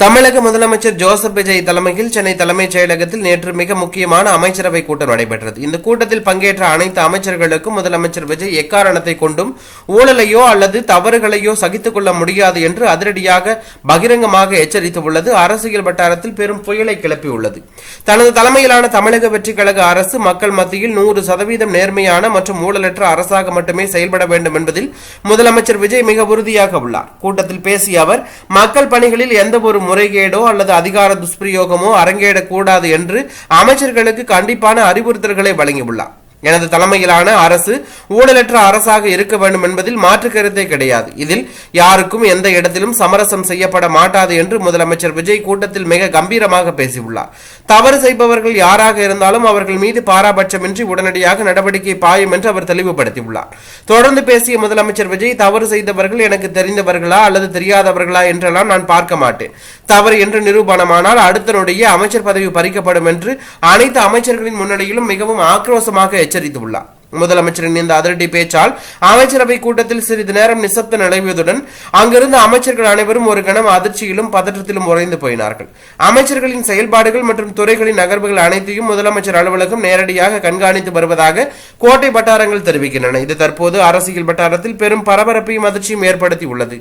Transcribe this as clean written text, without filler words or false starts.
தமிழக முதலமைச்சர் ஜோசப் விஜய் தலைமையில் சென்னை தலைமைச் செயலகத்தில் நேற்று மிக முக்கியமான அமைச்சரவை கூட்டம் நடைபெற்றது. இந்த கூட்டத்தில் பங்கேற்ற அனைத்து அமைச்சர்களுக்கும் முதலமைச்சர் விஜய் எக்காரணத்தை கொண்டும் ஊழலையோ அல்லது தவறுகளையோ சகித்துக் கொள்ள முடியாது என்று அதிரடியாக பகிரங்கமாக எச்சரித்துள்ளது அரசியல் வட்டாரத்தில் பெரும் புயலை கிளப்பியுள்ளது. தனது தலைமையிலான தமிழக வெற்றி கழக அரசு மக்கள் மத்தியில் 100% நேர்மையான மற்றும் ஊழலற்ற அரசாக மட்டுமே செயல்பட வேண்டும் என்பதில் முதலமைச்சர் விஜய் மிக உறுதியாக உள்ளார். கூட்டத்தில் பேசிய அவர், மக்கள் பணிகளில் எந்த ஒரு முறைகேடோ அல்லது அதிகார துஷ்பிரயோகமோ அரங்கேறக்கூடாது என்று அமைச்சர்களுக்கு கண்டிப்பான அறிவுறுத்தல்களை வழங்கியுள்ளார். எனது தலைமையிலான அரசு ஊழலற்ற அரசாக இருக்க வேண்டும் என்பதில் மாற்று கருத்தே கிடையாது. இதில் யாருக்கும் எந்த இடத்திலும் சமரசம் செய்யப்பட மாட்டாது என்று முதலமைச்சர் விஜய் கூட்டத்தில் மிக கம்பீரமாக பேசியுள்ளார். தவறு செய்பவர்கள் யாராக இருந்தாலும் அவர்கள் மீது பாராபட்சமின்றி உடனடியாக நடவடிக்கை பாயும் என்று அவர் தெளிவுபடுத்தியுள்ளார். தொடர்ந்து பேசிய முதலமைச்சர் விஜய், தவறு செய்தவர்கள் எனக்கு தெரிந்தவர்களா அல்லது தெரியாதவர்களா என்றெல்லாம் நான் பார்க்க மாட்டேன். தவறு என்று நிரூபணமானால் அடுத்த நொடியே அமைச்சர் பதவி பறிக்கப்படும் என்று அனைத்து அமைச்சர்களின் முன்னிலையிலும் மிகவும் ஆக்ரோஷமாக எச்சரித்துள்ளார். முதலமைச்சரின் இந்த அதிரடி பேச்சால் அமைச்சரவை கூட்டத்தில் சிறிது நேரம் நிசப்தம் நிலவியதுடன் அங்கிருந்த அமைச்சர்கள் அனைவரும் ஒரு கணம் அதிர்ச்சியிலும் பதற்றத்திலும் உறைந்து போயினார்கள். அமைச்சர்களின் செயல்பாடுகள் மற்றும் துறைகளின் நகர்வுகள் அனைத்தையும் முதலமைச்சர் அலுவலகம் நேரடியாக கண்காணித்து வருவதாக கோட்டை வட்டாரங்கள் தெரிவிக்கின்றன. இது தற்போது அரசியல் வட்டாரத்தில் பெரும் பரபரப்பையும் அதிர்ச்சியும் ஏற்படுத்தியுள்ளது.